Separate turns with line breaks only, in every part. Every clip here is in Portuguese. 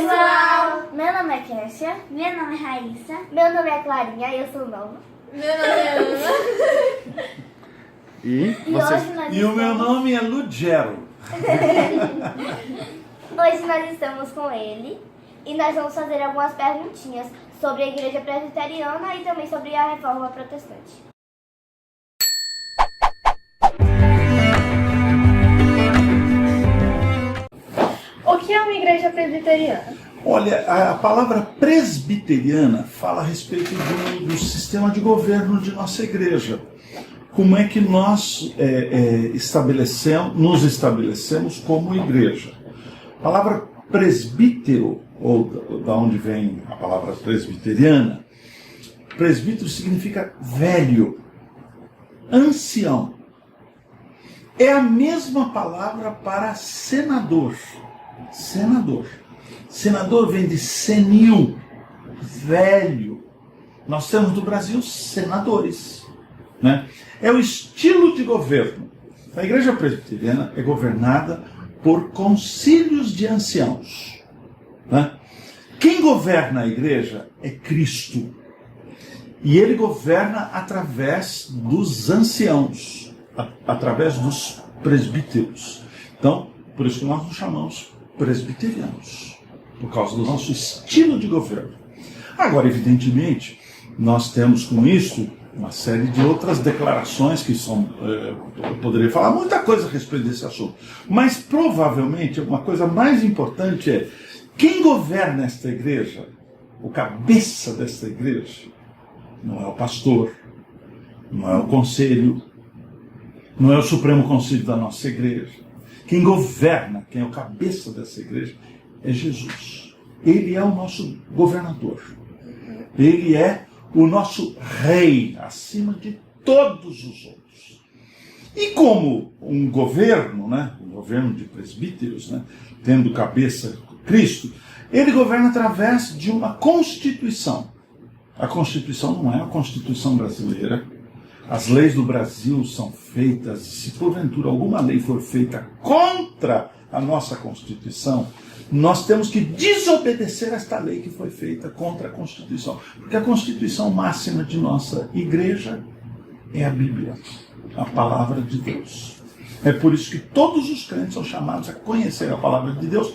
pessoal!
Meu nome é Kessia.
Meu nome é Raíssa.
Meu nome é Clarinha, eu sou nova.
Meu nome é Ana.
E
hoje nós
o meu nome é Lugero.
Hoje nós estamos com ele e nós vamos fazer algumas perguntinhas sobre a Igreja Presbiteriana e também sobre a Reforma Protestante.
O que é uma igreja presbiteriana?
Olha, a palavra presbiteriana fala a respeito do sistema de governo de nossa igreja. Como é que nós nos estabelecemos como igreja? A palavra presbítero, ou da onde vem a palavra presbiteriana, presbítero significa velho, ancião. É a mesma palavra para senador. Senador. Senador vem de senil, velho. Nós temos no Brasil senadores, né? É o estilo de governo. A igreja presbiteriana é governada por concílios de anciãos, né? Quem governa a igreja é Cristo. E ele governa através dos anciãos, através dos presbíteros. Então, por isso que nós nos chamamos presbiterianos, por causa do nosso estilo de governo. Agora, evidentemente, nós temos com isso uma série de outras declarações que são... eu poderia falar muita coisa a respeito desse assunto, mas provavelmente uma coisa mais importante é quem governa esta igreja, o cabeça desta igreja, não é o pastor, não é o conselho, não é o Supremo Conselho da nossa igreja. Quem governa, quem é o cabeça dessa igreja, é Jesus. Ele é o nosso governador. Ele é o nosso rei, acima de todos os outros. E como um governo, né, um governo de presbíteros, né, tendo cabeça Cristo, ele governa através de uma Constituição. A Constituição não é a Constituição brasileira. As leis do Brasil são feitas, se porventura alguma lei for feita contra a nossa Constituição, nós temos que desobedecer esta lei que foi feita contra a Constituição. Porque a Constituição máxima de nossa igreja é a Bíblia, a Palavra de Deus. É por isso que todos os crentes são chamados a conhecer a Palavra de Deus,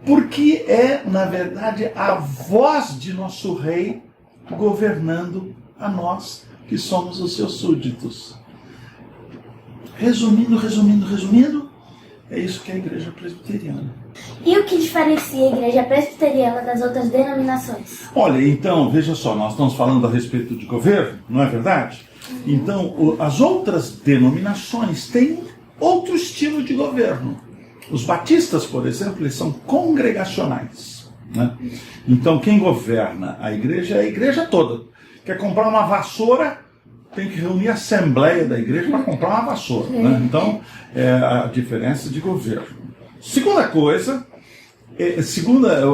porque é, na verdade, a voz de nosso Rei governando a nós, que somos os seus súditos. Resumindo, é isso que é a igreja presbiteriana.
E o que diferencia a Igreja Presbiteriana das outras denominações?
Olha, então, veja só, nós estamos falando a respeito de governo, não é verdade? Então, as outras denominações têm outro estilo de governo. Os batistas, por exemplo, eles são congregacionais, né? Então, quem governa a igreja é a igreja toda. Quer comprar uma vassoura, tem que reunir a assembleia da igreja para comprar uma vassoura, né? Então, é a diferença de governo. Segunda coisa,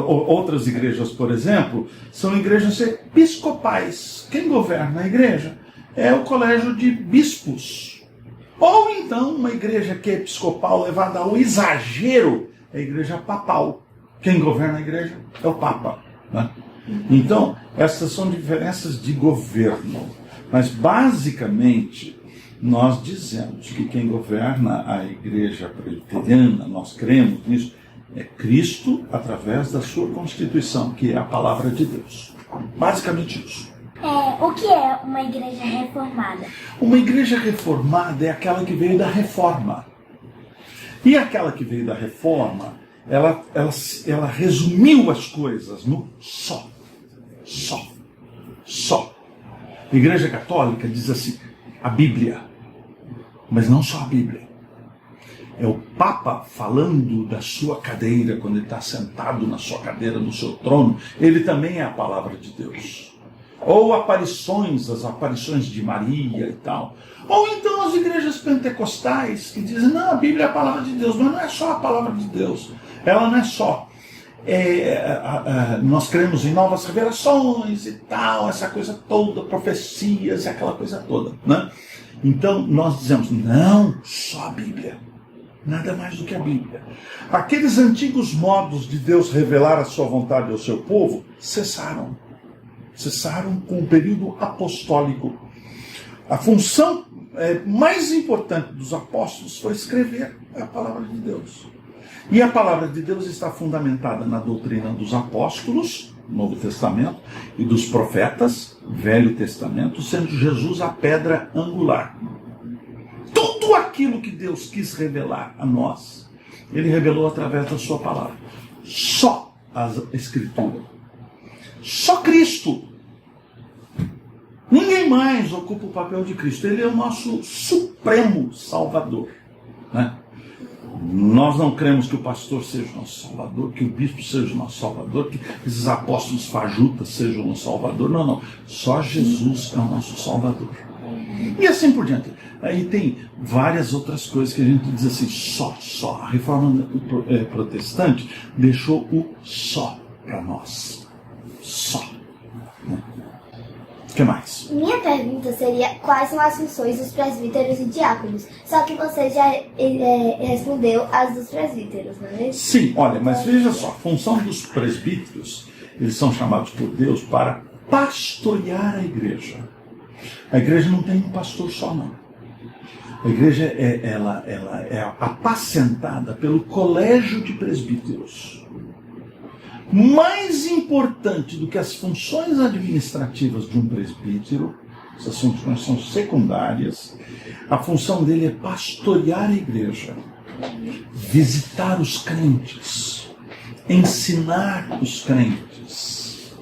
outras igrejas, por exemplo, são igrejas episcopais. Quem governa a igreja é o colégio de bispos. Ou então, uma igreja que é episcopal levada ao exagero é a igreja papal. Quem governa a igreja é o Papa, né? Então, essas são diferenças de governo. Mas, basicamente, nós dizemos que quem governa a igreja presbiteriana, nós cremos nisso, é Cristo através da sua Constituição, que é a Palavra de Deus. Basicamente isso.
O que é uma igreja reformada?
Uma igreja reformada é aquela que veio da reforma. E aquela que veio da reforma, ela resumiu as coisas no só. A Igreja Católica diz assim, a Bíblia, mas não só a Bíblia. É o Papa falando da sua cadeira, quando ele está sentado na sua cadeira, no seu trono, ele também é a palavra de Deus. Ou as aparições de Maria e tal. Ou então as igrejas pentecostais que dizem, não, a Bíblia é a palavra de Deus, mas não é só a palavra de Deus. Ela não é só. Nós cremos em novas revelações e tal, essa coisa toda, profecias e aquela coisa toda, né? Então nós dizemos, não, só a Bíblia. Nada mais do que a Bíblia. Aqueles antigos modos de Deus revelar a sua vontade ao seu povo cessaram. Cessaram com o período apostólico. A função mais importante dos apóstolos foi escrever a palavra de Deus. E a palavra de Deus está fundamentada na doutrina dos apóstolos, Novo Testamento, e dos profetas, Velho Testamento, sendo Jesus a pedra angular. Tudo aquilo que Deus quis revelar a nós, Ele revelou através da sua palavra. Só a Escritura. Só Cristo. Ninguém mais ocupa o papel de Cristo. Ele é o nosso supremo Salvador, né? Nós não cremos que o pastor seja o nosso Salvador, que o bispo seja o nosso Salvador, que esses apóstolos fajutas sejam o nosso Salvador. Não, não. Só Jesus é o nosso Salvador. E assim por diante. Aí tem várias outras coisas que a gente diz assim, só. A reforma protestante deixou o só para nós. Só. O que mais?
Minha pergunta seria quais são as funções dos presbíteros e diáconos. Só que você já respondeu as dos presbíteros, não é?
Sim, olha, mas veja só, a função dos presbíteros, eles são chamados por Deus para pastorear a igreja. A igreja não tem um pastor só, não. A igreja ela é apacentada pelo colégio de presbíteros. Mais importante do que as funções administrativas de um presbítero, essas funções são secundárias, a função dele é pastorear a igreja, visitar os crentes, ensinar os crentes.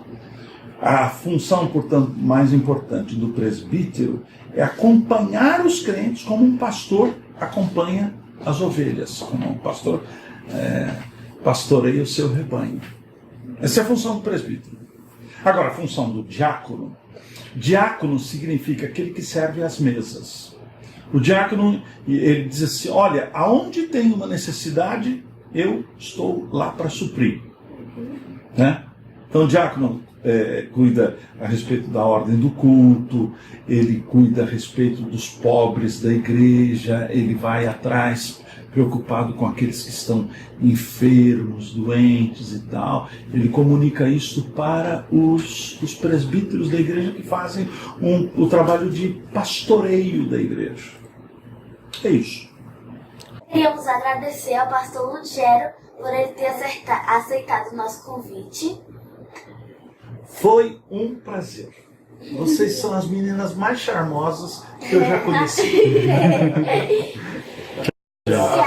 A função, portanto, mais importante do presbítero é acompanhar os crentes como um pastor acompanha as ovelhas, como um pastor pastoreia o seu rebanho. Essa é a função do presbítero. Agora, a função do diácono. Diácono significa aquele que serve às mesas. O diácono, ele diz assim, olha, aonde tem uma necessidade, eu estou lá para suprir. Né? Então, o diácono cuida a respeito da ordem do culto, ele cuida a respeito dos pobres da igreja, ele vai atrás preocupado com aqueles que estão enfermos, doentes e tal. Ele comunica isso para os presbíteros da igreja que fazem o trabalho de pastoreio da igreja. É isso.
Queríamos agradecer ao pastor Lugero por ele ter aceitado o nosso convite.
Foi um prazer. Vocês são as meninas mais charmosas que eu já conheci.
Tchau.